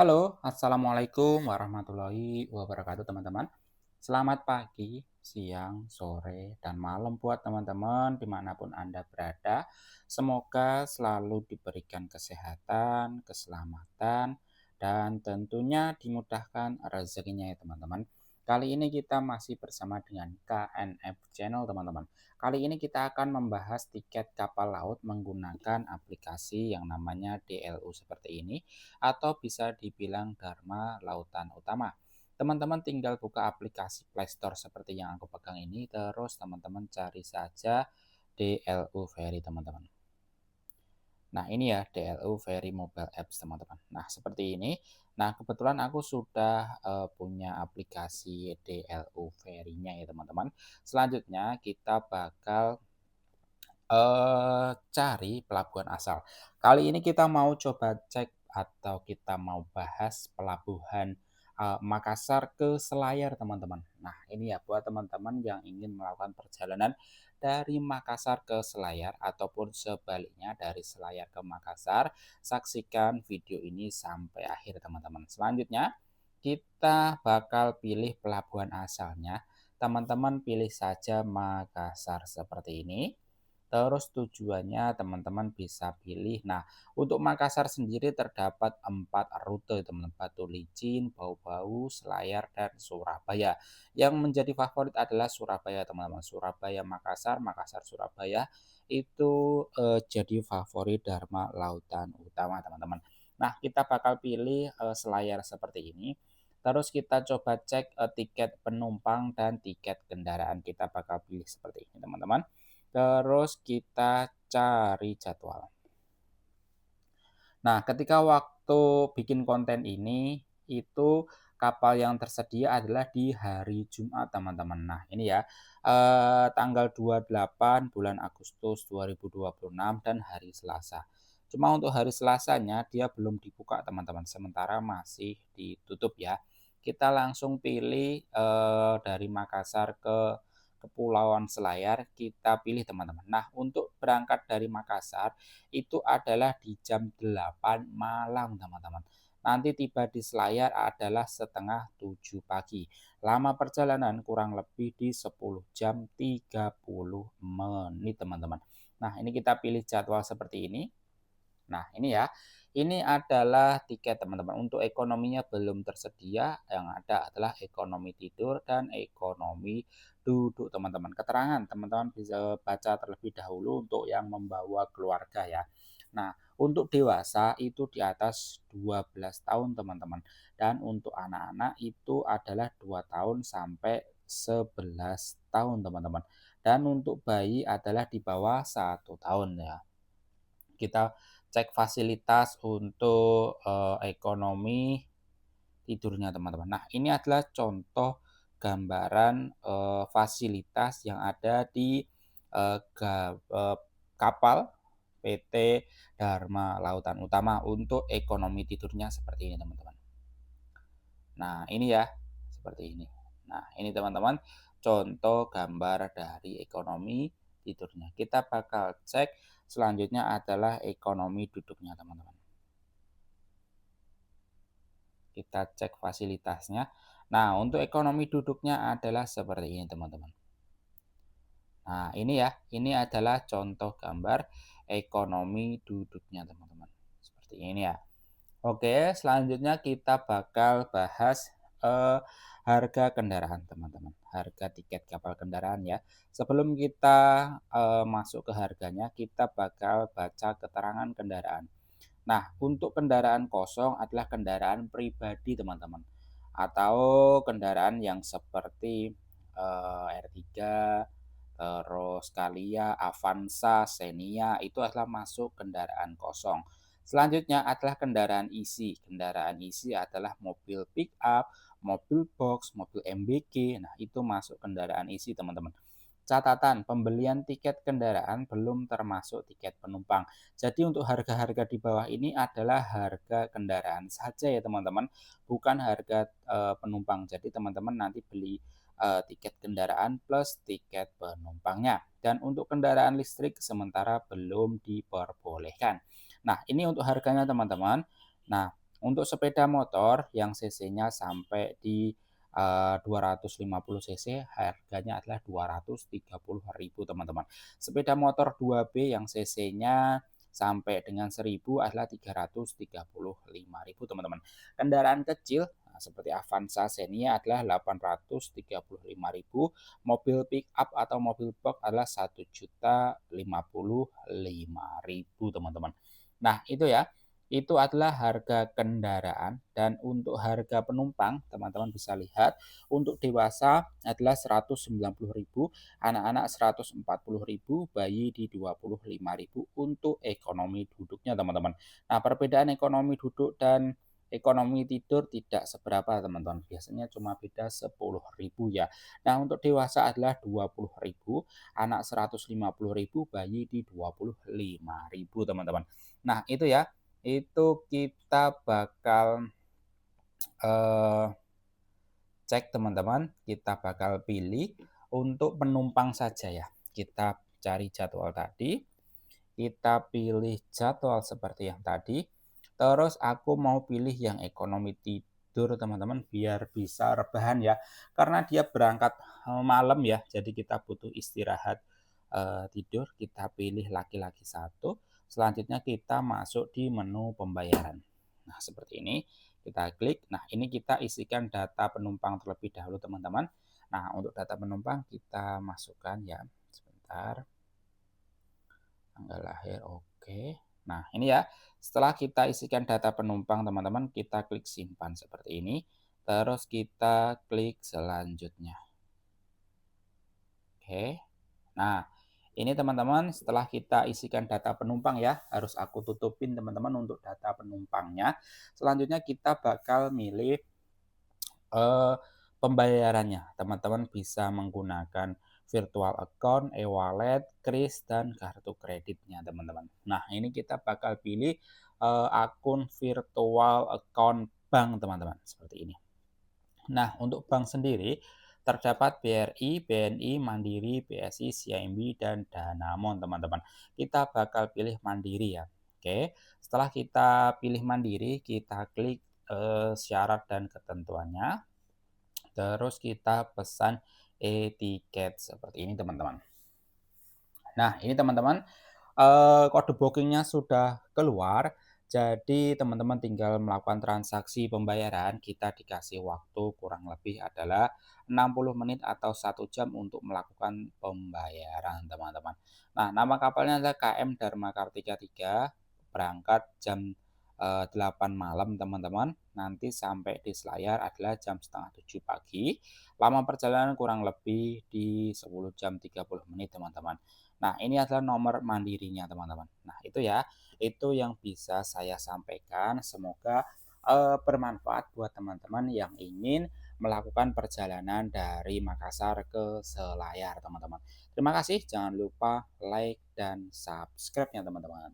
Halo, Assalamualaikum warahmatullahi wabarakatuh teman-teman. Selamat pagi, siang, sore, dan malam buat teman-teman dimanapun Anda berada. Semoga selalu diberikan kesehatan, keselamatan, dan tentunya dimudahkan rezekinya ya teman-teman. Kali ini kita masih bersama dengan KNF Channel teman-teman. Kali ini kita akan membahas tiket kapal laut menggunakan aplikasi yang namanya DLU seperti ini atau bisa dibilang Dharma Lautan Utama. Teman-teman tinggal buka aplikasi Play Store seperti yang aku pegang ini, terus teman-teman cari saja DLU Ferry teman-teman. Nah ini ya DLU Ferry Mobile Apps teman-teman. Nah seperti ini. Nah kebetulan aku sudah punya aplikasi DLU Ferry-nya ya teman-teman. Selanjutnya kita bakal cari pelabuhan asal. Kali ini kita mau coba cek atau kita mau bahas pelabuhan, Makassar ke Selayar, teman-teman. Nah, ini ya buat teman-teman yang ingin melakukan perjalanan dari Makassar ke Selayar ataupun sebaliknya dari Selayar ke Makassar, saksikan video ini sampai akhir, teman-teman. Selanjutnya, kita bakal pilih pelabuhan asalnya. Teman-teman pilih saja Makassar seperti ini. Terus tujuannya teman-teman bisa pilih. Nah, untuk Makassar sendiri terdapat 4 rute teman-teman. Batu Licin, Bau-Bau, Selayar, dan Surabaya. Yang menjadi favorit adalah Surabaya teman-teman. Surabaya Makassar, Makassar Surabaya itu jadi favorit Dharma Lautan Utama teman-teman. Nah, kita bakal pilih Selayar seperti ini. Terus kita coba cek tiket penumpang dan tiket kendaraan. Kita bakal pilih seperti ini teman-teman. Terus kita cari jadwal. Nah, ketika waktu bikin konten ini, itu kapal yang tersedia adalah di hari Jumat, teman-teman. Nah, ini ya, tanggal 28 bulan Agustus 2026 dan hari Selasa. Cuma untuk hari Selasanya dia belum dibuka, teman-teman. Sementara masih ditutup ya. Kita langsung pilih dari Makassar ke Kepulauan Selayar, kita pilih teman-teman. Nah, untuk berangkat dari Makassar itu adalah di jam 8 malam teman-teman. Nanti tiba di Selayar adalah setengah 7 pagi. Lama perjalanan kurang lebih di 10 jam 30 menit teman-teman. Nah, ini kita pilih jadwal seperti ini. Nah, ini ya. Ini adalah tiket teman-teman. Untuk ekonominya belum tersedia, yang ada adalah ekonomi tidur dan ekonomi duduk teman-teman. Keterangan teman-teman bisa baca terlebih dahulu untuk yang membawa keluarga ya. Nah, untuk dewasa itu di atas 12 tahun teman-teman. Dan untuk anak-anak itu adalah 2 tahun sampai 11 tahun teman-teman. Dan untuk bayi adalah di bawah 1 tahun ya. Kita cek fasilitas untuk ekonomi tidurnya teman-teman. Nah, ini adalah contoh gambaran fasilitas yang ada di kapal PT Dharma Lautan Utama untuk ekonomi tidurnya seperti ini teman-teman. Nah, ini ya, seperti ini. Nah, ini teman-teman contoh gambar dari ekonomi tidurnya. Kita bakal cek selanjutnya adalah ekonomi duduknya teman-teman. Kita cek fasilitasnya. Nah, untuk ekonomi duduknya adalah seperti ini teman-teman. Nah, ini ya, ini adalah contoh gambar ekonomi duduknya teman-teman. Seperti ini ya. Oke, selanjutnya kita bakal bahas eh, harga kendaraan, teman-teman. Harga tiket kapal kendaraan ya. Sebelum kita masuk ke harganya, kita bakal baca keterangan kendaraan. Nah, untuk kendaraan kosong adalah kendaraan pribadi, teman-teman. Atau kendaraan yang seperti R3, terus Kalia, Avanza, Xenia itu adalah masuk kendaraan kosong. Selanjutnya adalah kendaraan isi. Kendaraan isi adalah mobil pick up, mobil box, mobil MBG. Nah, itu masuk kendaraan isi, teman-teman. Catatan, pembelian tiket kendaraan belum termasuk tiket penumpang. Jadi untuk harga-harga di bawah ini adalah harga kendaraan saja ya teman-teman, bukan harga penumpang. Jadi teman-teman nanti beli tiket kendaraan plus tiket penumpangnya. Dan untuk kendaraan listrik sementara belum diperbolehkan. Nah, ini untuk harganya teman-teman. Nah, Untuk sepeda motor yang cc-nya sampai di 250 cc harganya adalah 230.000 teman-teman. Sepeda motor 2B yang cc-nya sampai dengan 1000 adalah 335.000 teman-teman. Kendaraan kecil seperti Avanza Xenia adalah 835.000, mobil pick up atau mobil box adalah 1.055.000 teman-teman. Nah, itu ya. Itu adalah harga kendaraan dan untuk harga penumpang teman-teman bisa lihat untuk dewasa adalah 190.000, anak-anak 140.000, bayi di 25.000 untuk ekonomi duduknya teman-teman. Nah, perbedaan ekonomi duduk dan ekonomi tidur tidak seberapa teman-teman, biasanya cuma beda 10.000 ya. Nah, untuk dewasa adalah 20.000, anak 150.000, bayi di 25.000 teman-teman. Nah, itu ya, itu kita bakal eh, cek teman-teman, kita bakal pilih untuk penumpang saja ya. Kita cari jadwal tadi, kita pilih jadwal seperti yang tadi, terus aku mau pilih yang ekonomi tidur teman-teman biar bisa rebahan ya. Karena dia berangkat malam ya, jadi kita butuh istirahat tidur, kita pilih laki-laki satu. Selanjutnya kita masuk di menu pembayaran. Nah, seperti ini kita klik. Nah, ini kita isikan data penumpang terlebih dahulu teman-teman. Nah, untuk data penumpang kita masukkan ya. Sebentar. Tanggal lahir, oke. Nah, ini ya. Setelah kita isikan data penumpang teman-teman, kita klik simpan seperti ini. Terus kita klik selanjutnya. Oke. Nah, ini teman-teman setelah kita isikan data penumpang ya, harus aku tutupin teman-teman untuk data penumpangnya. Selanjutnya kita bakal milih pembayarannya. Teman-teman bisa menggunakan virtual account, e-wallet, kris, dan kartu kreditnya teman-teman. Nah, ini kita bakal pilih akun virtual account bank teman-teman, seperti ini. Nah, untuk bank sendiri terdapat BRI, BNI, Mandiri, BSI, CIMB, dan Danamon teman-teman. Kita bakal pilih Mandiri ya. Oke, setelah kita pilih Mandiri, kita klik syarat dan ketentuannya. Terus kita pesan e-tiket seperti ini teman-teman. Nah, ini teman-teman kode bookingnya sudah keluar. Jadi teman-teman tinggal melakukan transaksi pembayaran. Kita dikasih waktu kurang lebih adalah 60 menit atau 1 jam untuk melakukan pembayaran teman-teman. Nah, nama kapalnya adalah KM Dharma Kartika 3, berangkat jam 8 malam teman-teman. Nanti sampai di Selayar adalah jam setengah 7 pagi. Lama perjalanan kurang lebih di 10 jam 30 menit teman-teman. Nah, ini adalah nomor mandirinya teman-teman. Nah, itu ya, itu yang bisa saya sampaikan. Semoga bermanfaat buat teman-teman yang ingin melakukan perjalanan dari Makassar ke Selayar teman-teman. Terima kasih, jangan lupa like dan subscribe-nya teman-teman.